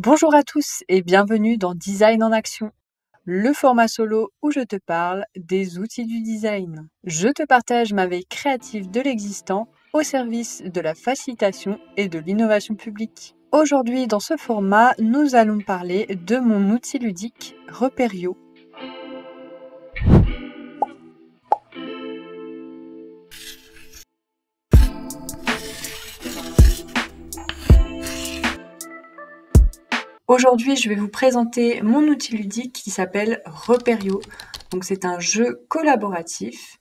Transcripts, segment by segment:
Bonjour à tous et bienvenue dans Design en Action, le format solo où je te parle des outils du design. Je te partage ma veille créative de l'existant au service de la facilitation et de l'innovation publique. Aujourd'hui, dans ce format, nous allons parler de mon outil ludique Repério. Aujourd'hui, je vais vous présenter mon outil ludique qui s'appelle Repério. Donc, c'est un jeu collaboratif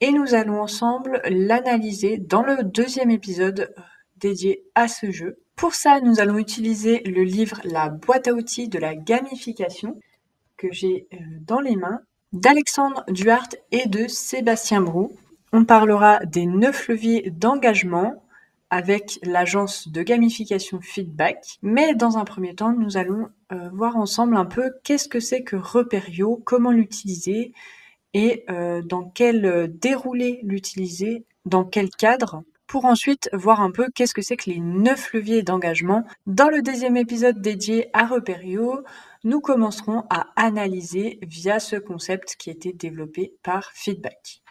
et nous allons ensemble l'analyser dans le deuxième épisode dédié à ce jeu. Pour ça, nous allons utiliser le livre La boîte à outils de la gamification que j'ai dans les mains d'Alexandre Duhart et de Sébastien Brou. On parlera des 9 leviers d'engagement avec l'agence de gamification Feedback. Mais dans un premier temps, nous allons voir ensemble un peu qu'est-ce que c'est que Repério, comment l'utiliser et dans quel déroulé l'utiliser, dans quel cadre, pour ensuite voir un peu qu'est-ce que c'est que les 9 leviers d'engagement. Dans le deuxième épisode dédié à Repério, nous commencerons à analyser via ce concept qui a été développé par Feedback.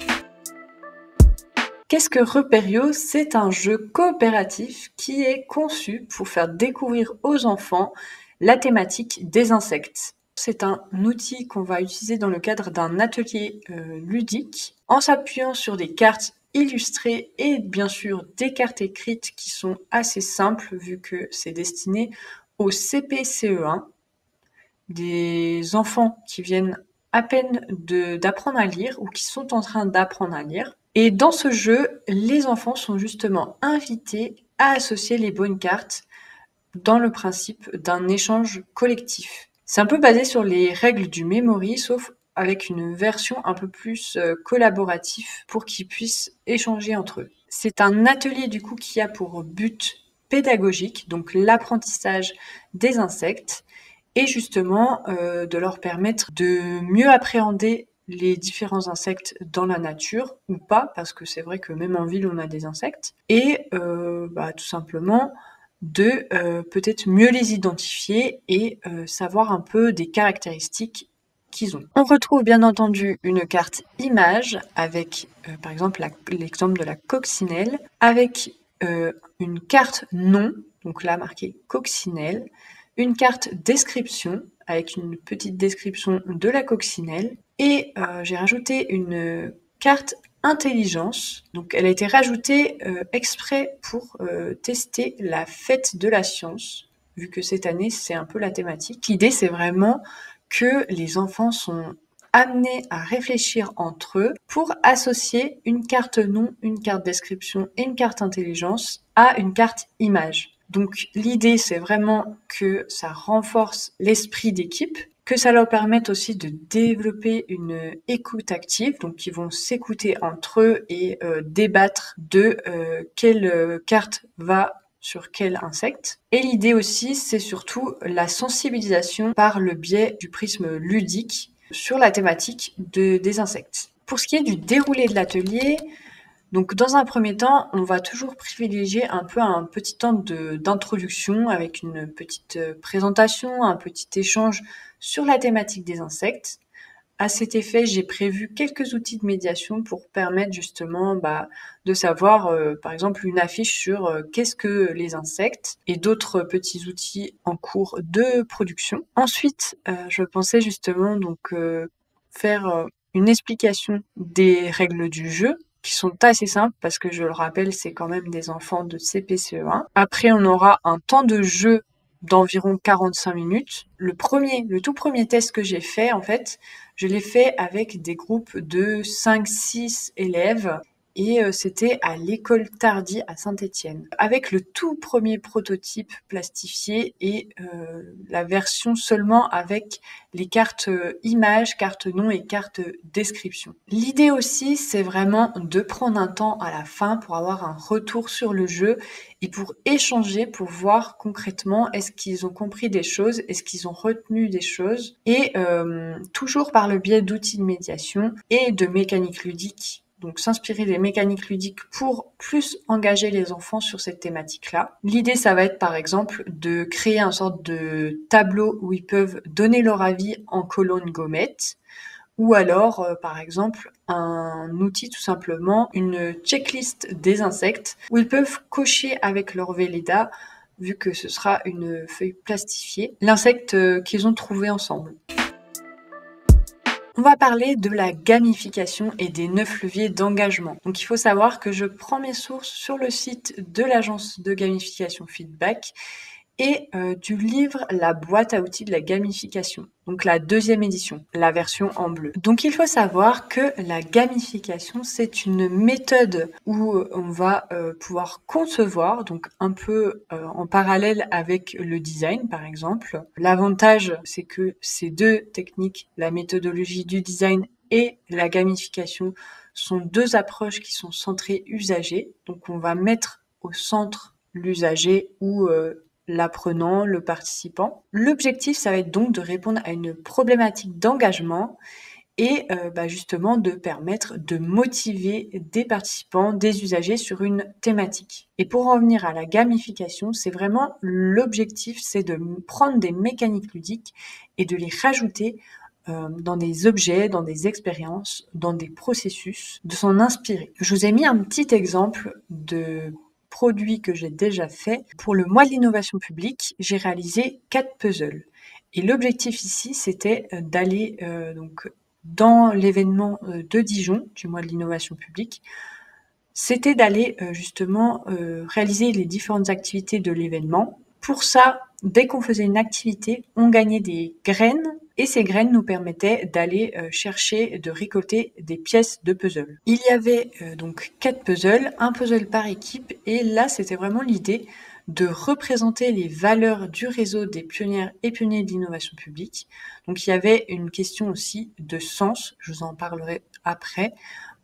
Qu'est-ce que Repério ? C'est un jeu coopératif qui est conçu pour faire découvrir aux enfants la thématique des insectes. C'est un outil qu'on va utiliser dans le cadre d'un atelier ludique en s'appuyant sur des cartes illustrées et bien sûr des cartes écrites qui sont assez simples vu que c'est destiné aux CP-CE1, des enfants qui viennent à peine d'apprendre à lire ou qui sont en train d'apprendre à lire. Et dans ce jeu, les enfants sont justement invités à associer les bonnes cartes dans le principe d'un échange collectif. C'est un peu basé sur les règles du memory, sauf avec une version un peu plus collaborative pour qu'ils puissent échanger entre eux. C'est un atelier du coup qui a pour but pédagogique, donc l'apprentissage des insectes, et justement de leur permettre de mieux appréhender les différents insectes dans la nature, ou pas, parce que c'est vrai que même en ville on a des insectes, et tout simplement de peut-être mieux les identifier et savoir un peu des caractéristiques qu'ils ont. On retrouve bien entendu une carte image avec par exemple l'exemple de la coccinelle, avec une carte nom, donc là marqué coccinelle, une carte description avec une petite description de la coccinelle et j'ai rajouté une carte intelligence. Donc elle a été rajoutée exprès pour tester la fête de la science, vu que cette année c'est un peu la thématique. L'idée c'est vraiment que les enfants sont amenés à réfléchir entre eux pour associer une carte nom, une carte description et une carte intelligence à une carte image. Donc l'idée, c'est vraiment que ça renforce l'esprit d'équipe, que ça leur permette aussi de développer une écoute active, donc ils vont s'écouter entre eux et débattre de quelle carte va sur quel insecte. Et l'idée aussi, c'est surtout la sensibilisation par le biais du prisme ludique sur la thématique des insectes. Pour ce qui est du déroulé de l'atelier, donc dans un premier temps, on va toujours privilégier un peu un petit temps d'introduction avec une petite présentation, un petit échange sur la thématique des insectes. À cet effet, j'ai prévu quelques outils de médiation pour permettre justement de savoir, par exemple, une affiche sur qu'est-ce que les insectes et d'autres petits outils en cours de production. Ensuite, je pensais justement donc faire une explication des règles du jeu, qui sont assez simples parce que je le rappelle, c'est quand même des enfants de CP-CE1. Après, on aura un temps de jeu d'environ 45 minutes. Le tout premier test que j'ai fait, en fait, je l'ai fait avec des groupes de 5-6 élèves et c'était à l'école Tardy à Saint-Étienne. Avec le tout premier prototype plastifié et la version seulement avec les cartes images, cartes nom et cartes description. L'idée aussi, c'est vraiment de prendre un temps à la fin pour avoir un retour sur le jeu et pour échanger, pour voir concrètement est-ce qu'ils ont compris des choses, est-ce qu'ils ont retenu des choses et toujours par le biais d'outils de médiation et de mécanique ludique donc s'inspirer des mécaniques ludiques pour plus engager les enfants sur cette thématique-là. L'idée, ça va être par exemple de créer un sorte de tableau où ils peuvent donner leur avis en colonne gommette, ou alors, par exemple, un outil tout simplement, une checklist des insectes, où ils peuvent cocher avec leur Velleda, vu que ce sera une feuille plastifiée, l'insecte qu'ils ont trouvé ensemble. On va parler de la gamification et des 9 leviers d'engagement. Donc il faut savoir que je prends mes sources sur le site de l'agence de gamification Feedback et du livre La boîte à outils de la gamification, donc la 2e édition, la version en bleu. Donc il faut savoir que la gamification, c'est une méthode où on va pouvoir concevoir, donc un peu en parallèle avec le design par exemple. L'avantage, c'est que ces 2 techniques, la méthodologie du design et la gamification, sont 2 approches qui sont centrées usager. Donc on va mettre au centre l'usager ou l'apprenant, le participant. L'objectif, ça va être donc de répondre à une problématique d'engagement et justement de permettre de motiver des participants, des usagers sur une thématique. Et pour en revenir à la gamification, c'est vraiment l'objectif, c'est de prendre des mécaniques ludiques et de les rajouter dans des objets, dans des expériences, dans des processus, de s'en inspirer. Je vous ai mis un petit exemple de produit que j'ai déjà fait. Pour le mois de l'innovation publique, j'ai réalisé 4 puzzles. Et l'objectif ici, c'était d'aller donc dans l'événement de Dijon, du mois de l'innovation publique, c'était d'aller justement réaliser les différentes activités de l'événement. Pour ça, dès qu'on faisait une activité, on gagnait des graines et ces graines nous permettaient d'aller chercher, de récolter des pièces de puzzle. Il y avait donc 4 puzzles, un puzzle par équipe et là, c'était vraiment l'idée de représenter les valeurs du réseau des pionnières et pionniers de l'innovation publique. Donc il y avait une question aussi de sens, je vous en parlerai après,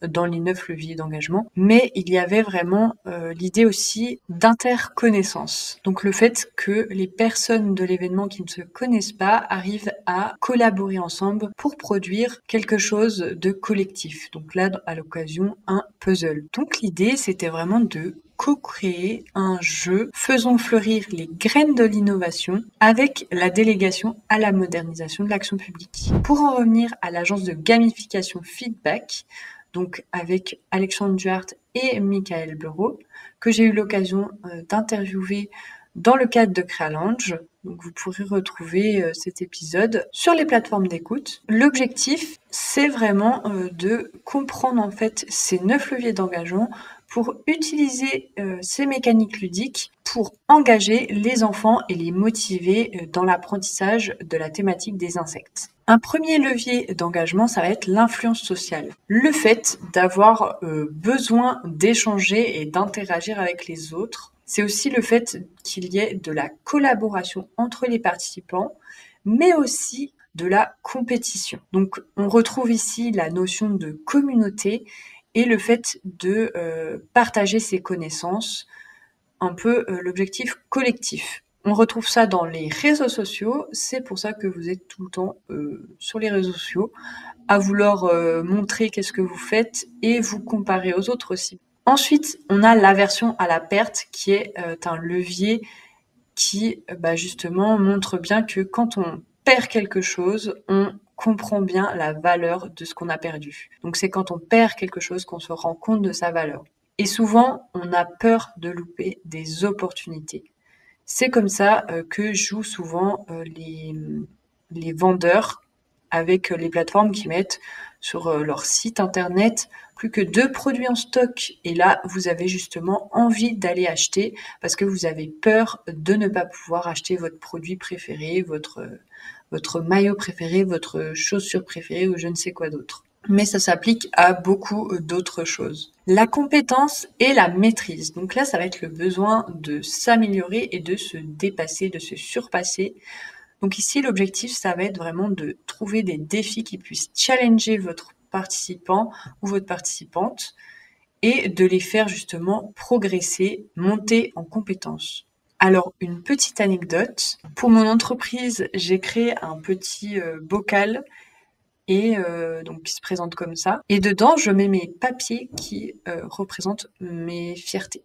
dans les 9 leviers d'engagement, mais il y avait vraiment l'idée aussi d'interconnaissance. Donc le fait que les personnes de l'événement qui ne se connaissent pas arrivent à collaborer ensemble pour produire quelque chose de collectif. Donc là, à l'occasion, un puzzle. Donc l'idée, c'était vraiment de co-créer un jeu faisant fleurir les graines de l'innovation avec la délégation à la modernisation de l'action publique. Pour en revenir à l'agence de gamification Feedback, donc avec Alexandre Duarte et Michael Bureau, que j'ai eu l'occasion d'interviewer dans le cadre de Créalange. Donc vous pourrez retrouver cet épisode sur les plateformes d'écoute. L'objectif, c'est vraiment de comprendre en fait ces 9 leviers d'engagement pour utiliser ces mécaniques ludiques pour engager les enfants et les motiver dans l'apprentissage de la thématique des insectes. Un premier levier d'engagement, ça va être l'influence sociale. Le fait d'avoir besoin d'échanger et d'interagir avec les autres. C'est aussi le fait qu'il y ait de la collaboration entre les participants, mais aussi de la compétition. Donc on retrouve ici la notion de communauté et le fait de partager ses connaissances, un peu l'objectif collectif. On retrouve ça dans les réseaux sociaux, c'est pour ça que vous êtes tout le temps sur les réseaux sociaux, à vouloir montrer qu'est-ce que vous faites et vous comparer aux autres aussi. Ensuite, on a l'aversion à la perte qui est un levier qui justement montre bien que quand on perd quelque chose, on comprend bien la valeur de ce qu'on a perdu. Donc c'est quand on perd quelque chose qu'on se rend compte de sa valeur. Et souvent, on a peur de louper des opportunités. C'est comme ça que jouent souvent les vendeurs avec les plateformes qui mettent sur leur site internet plus que 2 produits en stock. Et là, vous avez justement envie d'aller acheter parce que vous avez peur de ne pas pouvoir acheter votre produit préféré, votre maillot préféré, votre chaussure préférée ou je ne sais quoi d'autre. Mais ça s'applique à beaucoup d'autres choses. La compétence et la maîtrise. Donc là, ça va être le besoin de s'améliorer et de se dépasser, de se surpasser. Donc ici, l'objectif, ça va être vraiment de trouver des défis qui puissent challenger votre participant ou votre participante et de les faire justement progresser, monter en compétences. Alors, une petite anecdote. Pour mon entreprise, j'ai créé un petit bocal et donc qui se présente comme ça. Et dedans, je mets mes papiers qui représentent mes fiertés.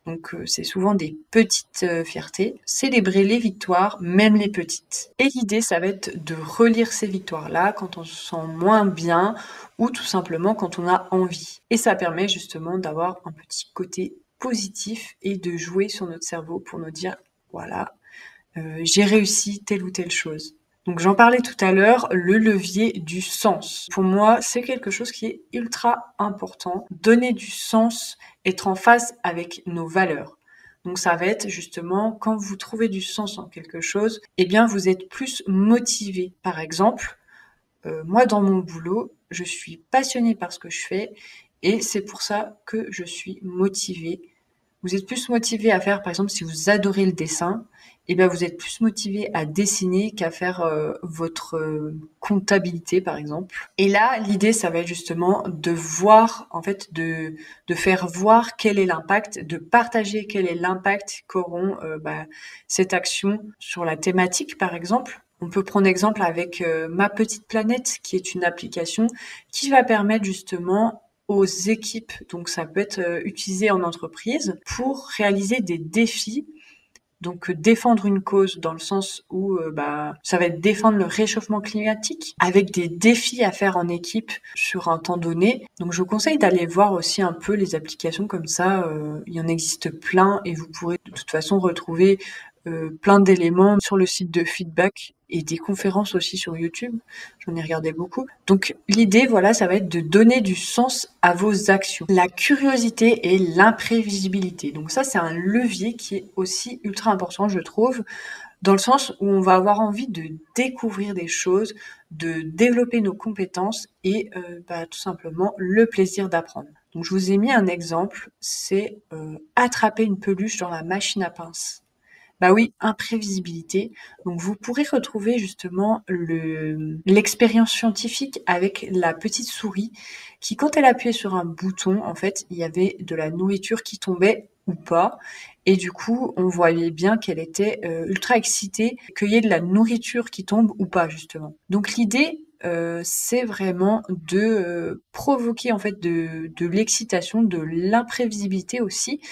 Donc c'est souvent des petites fiertés. Célébrer les victoires, même les petites. Et l'idée, ça va être de relire ces victoires-là quand on se sent moins bien ou tout simplement quand on a envie. Et ça permet justement d'avoir un petit côté positif et de jouer sur notre cerveau pour nous dire, voilà, j'ai réussi telle ou telle chose. Donc j'en parlais tout à l'heure, le levier du sens. Pour moi, c'est quelque chose qui est ultra important. Donner du sens, être en phase avec nos valeurs. Donc ça va être justement quand vous trouvez du sens en quelque chose, eh bien vous êtes plus motivé. Par exemple, moi dans mon boulot, je suis passionnée par ce que je fais et c'est pour ça que je suis motivée. Vous êtes plus motivé à faire, par exemple, si vous adorez le dessin, eh bien, vous êtes plus motivé à dessiner qu'à faire votre comptabilité, par exemple. Et là, l'idée, ça va être justement de voir, en fait, de faire voir quel est l'impact, de partager quel est l'impact qu'auront cette action sur la thématique, par exemple. On peut prendre exemple avec Ma Petite Planète, qui est une application qui va permettre justement aux équipes, donc ça peut être utilisé en entreprise pour réaliser des défis. Donc défendre une cause dans le sens où ça va être défendre le réchauffement climatique avec des défis à faire en équipe sur un temps donné. Donc je vous conseille d'aller voir aussi un peu les applications comme ça. Il y en existe plein et vous pourrez de toute façon retrouver plein d'éléments sur le site de Feedback et des conférences aussi sur YouTube. J'en ai regardé beaucoup. Donc l'idée, voilà, ça va être de donner du sens à vos actions. La curiosité et l'imprévisibilité. Donc ça, c'est un levier qui est aussi ultra important, je trouve, dans le sens où on va avoir envie de découvrir des choses, de développer nos compétences et tout simplement le plaisir d'apprendre. Donc je vous ai mis un exemple, c'est attraper une peluche dans la machine à pince. Bah oui, imprévisibilité. Donc vous pourrez retrouver justement l'expérience scientifique avec la petite souris qui, quand elle appuyait sur un bouton, en fait, il y avait de la nourriture qui tombait ou pas. Et du coup, on voyait bien qu'elle était ultra excitée qu'il y ait de la nourriture qui tombe ou pas, justement. Donc l'idée, c'est vraiment de provoquer en fait de l'excitation, de l'imprévisibilité aussi,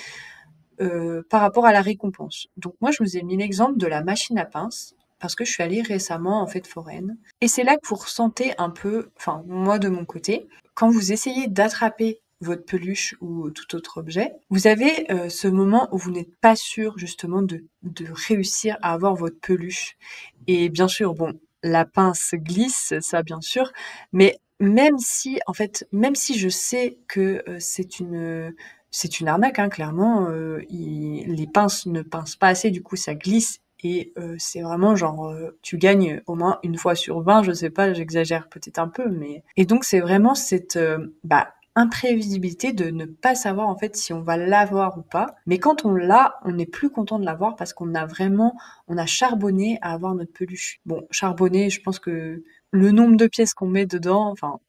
par rapport à la récompense. Donc moi, je vous ai mis l'exemple de la machine à pince parce que je suis allée récemment en fête foraine. Et c'est là que vous ressentez un peu, enfin moi de mon côté, quand vous essayez d'attraper votre peluche ou tout autre objet, vous avez ce moment où vous n'êtes pas sûr justement de réussir à avoir votre peluche. Et bien sûr, bon, la pince glisse, ça bien sûr, mais même si, en fait, même si je sais que c'est une arnaque, hein, clairement. Les pinces ne pincent pas assez, du coup ça glisse et c'est vraiment genre tu gagnes au moins une fois sur 20, je sais pas, j'exagère peut-être un peu, mais et donc c'est vraiment cette imprévisibilité de ne pas savoir en fait si on va l'avoir ou pas. Mais quand on l'a, on est plus content de l'avoir parce qu'on a vraiment, on a charbonné à avoir notre peluche. Bon, charbonné, je pense que le nombre de pièces qu'on met dedans, enfin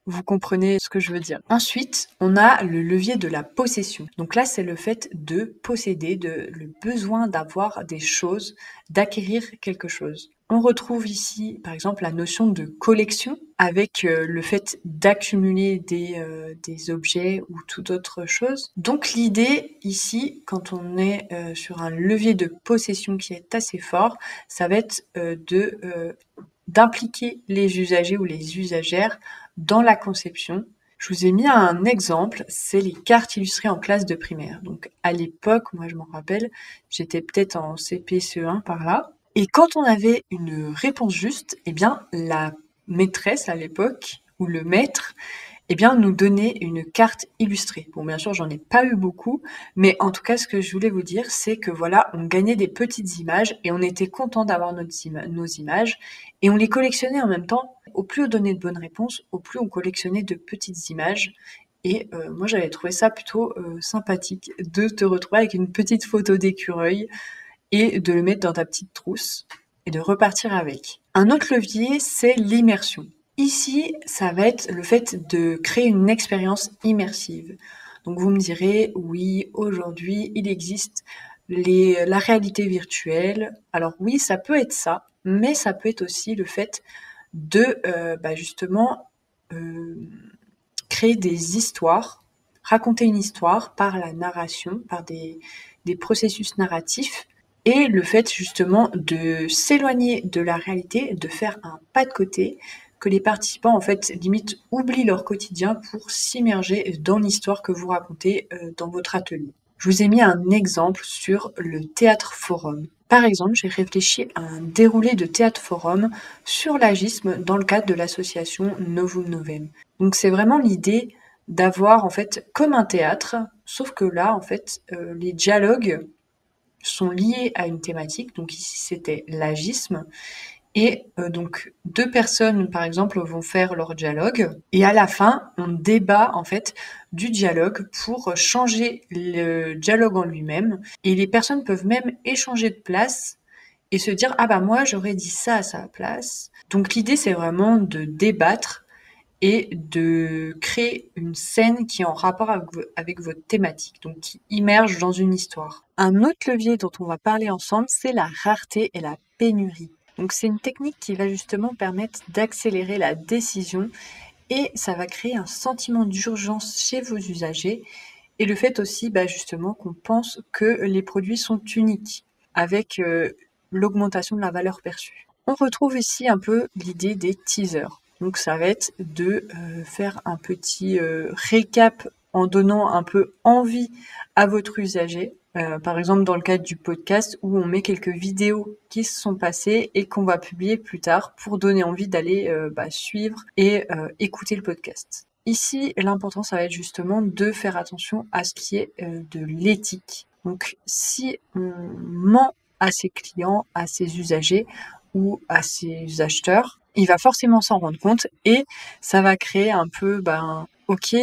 vous comprenez ce que je veux dire. Ensuite, on a le levier de la possession. Donc là, c'est le fait de posséder, le besoin d'avoir des choses, d'acquérir quelque chose. On retrouve ici, par exemple, la notion de collection avec le fait d'accumuler des objets ou toute autre chose. Donc l'idée ici, quand on est sur un levier de possession qui est assez fort, ça va être d'impliquer les usagers ou les usagères dans la conception. Je vous ai mis un exemple, c'est les cartes illustrées en classe de primaire. Donc à l'époque, moi je m'en rappelle, j'étais peut-être en CP, CE1 par là. Et quand on avait une réponse juste, eh bien la maîtresse à l'époque, ou le maître, eh bien, nous donnait une carte illustrée. Bon, bien sûr, j'en ai pas eu beaucoup, mais en tout cas, ce que je voulais vous dire, c'est que voilà, on gagnait des petites images et on était content d'avoir nos images et on les collectionnait en même temps. Au plus on donnait de bonnes réponses, au plus on collectionnait de petites images. Et moi, j'avais trouvé ça plutôt sympathique de te retrouver avec une petite photo d'écureuil et de le mettre dans ta petite trousse et de repartir avec. Un autre levier, c'est l'immersion. Ici, ça va être le fait de créer une expérience immersive. Donc vous me direz, oui, aujourd'hui, il existe la réalité virtuelle. Alors oui, ça peut être ça, mais ça peut être aussi le fait de justement créer des histoires, raconter une histoire par la narration, par des processus narratifs, et le fait justement de s'éloigner de la réalité, de faire un pas de côté, que les participants en fait limite oublient leur quotidien pour s'immerger dans l'histoire que vous racontez dans votre atelier. Je vous ai mis un exemple sur le théâtre forum. Par exemple, j'ai réfléchi à un déroulé de théâtre forum sur l'agisme dans le cadre de l'association Novum Novem. Donc c'est vraiment l'idée d'avoir en fait comme un théâtre, sauf que là en fait les dialogues sont liés à une thématique. Donc ici c'était l'agisme. Et donc 2 personnes, par exemple, vont faire leur dialogue et à la fin, on débat en fait du dialogue pour changer le dialogue en lui-même et les personnes peuvent même échanger de place et se dire: «Ah bah moi j'aurais dit ça à sa place». Donc l'idée c'est vraiment de débattre et de créer une scène qui est en rapport avec votre thématique, donc qui immerge dans une histoire. Un autre levier dont on va parler ensemble, c'est la rareté et la pénurie. Donc c'est une technique qui va justement permettre d'accélérer la décision et ça va créer un sentiment d'urgence chez vos usagers et le fait aussi justement qu'on pense que les produits sont uniques avec l'augmentation de la valeur perçue. On retrouve ici un peu l'idée des teasers. Donc ça va être de faire un petit récap en donnant un peu envie à votre usager. Par exemple dans le cadre du podcast où on met quelques vidéos qui se sont passées et qu'on va publier plus tard pour donner envie d'aller suivre et écouter le podcast. Ici, l'important, ça va être justement de faire attention à ce qui est de l'éthique. Donc, si on ment à ses clients, à ses usagers ou à ses acheteurs, il va forcément s'en rendre compte et ça va créer un peu, ok,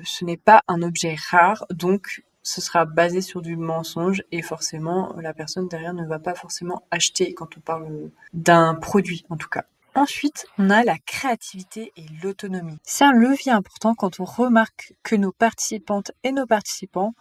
ce n'est pas un objet rare, donc ce sera basé sur du mensonge et forcément, la personne derrière ne va pas forcément acheter quand on parle d'un produit, en tout cas. Ensuite, on a la créativité et l'autonomie. C'est un levier important quand on remarque que nos participantes et nos participants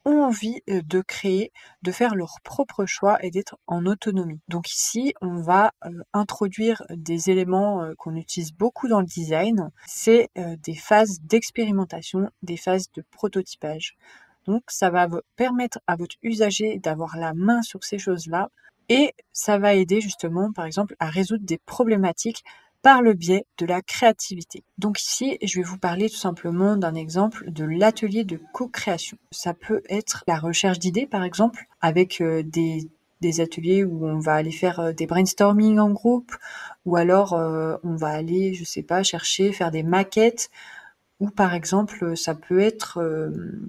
ont envie de créer, de faire leurs propres choix et d'être en autonomie. Donc ici, on va introduire des éléments qu'on utilise beaucoup dans le design. C'est des phases d'expérimentation, des phases de prototypage. Donc ça va permettre à votre usager d'avoir la main sur ces choses-là et ça va aider justement, par exemple, à résoudre des problématiques par le biais de la créativité. Donc ici, je vais vous parler tout simplement d'un exemple de l'atelier de co-création. Ça peut être la recherche d'idées, par exemple, avec des ateliers où on va aller faire des brainstorming en groupe, ou alors on va aller, je sais pas, chercher, faire des maquettes, ou par exemple, ça peut être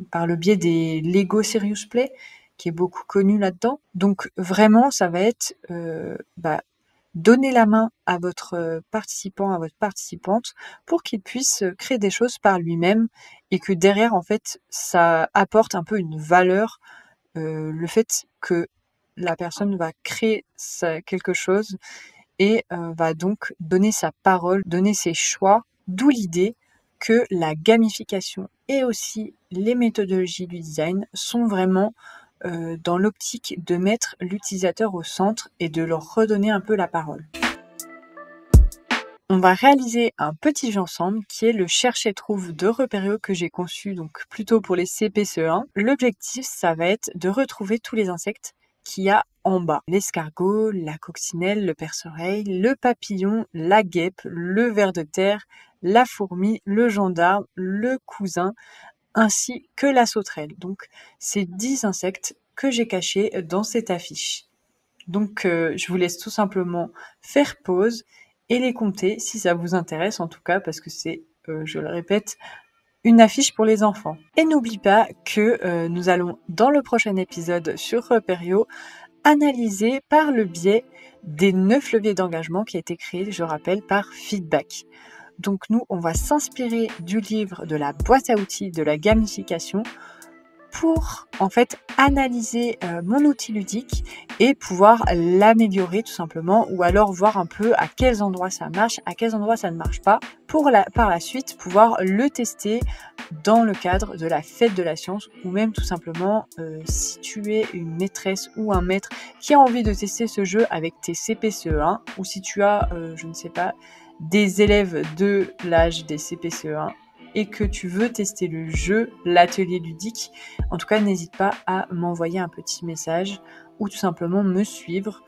par le biais des Lego Serious Play, qui est beaucoup connu là-dedans. Donc vraiment, ça va être donner la main à votre participant, à votre participante, pour qu'il puisse créer des choses par lui-même et que derrière, en fait, ça apporte un peu une valeur, le fait que la personne va créer quelque chose et va donc donner sa parole, donner ses choix, d'où l'idée que la gamification et aussi les méthodologies du design sont vraiment dans l'optique de mettre l'utilisateur au centre et de leur redonner un peu la parole. On va réaliser un petit jeu ensemble qui est le cherche et trouve de Repério que j'ai conçu donc plutôt pour les CP-CE1. L'objectif, ça va être de retrouver tous les insectes qu'il y a en bas. L'escargot, la coccinelle, le perce-oreille, le papillon, la guêpe, le ver de terre, la fourmi, le gendarme, le cousin, ainsi que la sauterelle. Donc, c'est 10 insectes que j'ai cachés dans cette affiche. Donc, je vous laisse tout simplement faire pause et les compter si ça vous intéresse, en tout cas, parce que c'est, je le répète, une affiche pour les enfants. Et n'oublie pas que nous allons, dans le prochain épisode sur Repério, analyser par le biais des 9 leviers d'engagement qui a été créé, je rappelle, par Feedback. Donc nous, on va s'inspirer du livre de la boîte à outils de la gamification pour en fait analyser mon outil ludique et pouvoir l'améliorer tout simplement, ou alors voir un peu à quels endroits ça marche, à quels endroits ça ne marche pas, pour par la suite pouvoir le tester dans le cadre de la fête de la science, ou même tout simplement si tu es une maîtresse ou un maître qui a envie de tester ce jeu avec tes CP-CE1, ou si tu as, je ne sais pas, des élèves de l'âge des CP-CE1 et que tu veux tester le jeu, l'atelier ludique, en tout cas n'hésite pas à m'envoyer un petit message ou tout simplement me suivre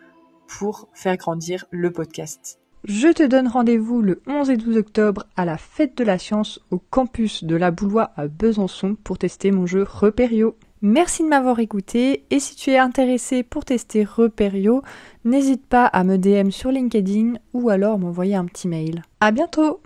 pour faire grandir le podcast. Je te donne rendez-vous le 11 et 12 octobre à la Fête de la Science au campus de la Boulois à Besançon pour tester mon jeu Repério. Merci de m'avoir écouté et si tu es intéressé pour tester Repério, n'hésite pas à me DM sur LinkedIn ou alors m'envoyer un petit mail. À bientôt!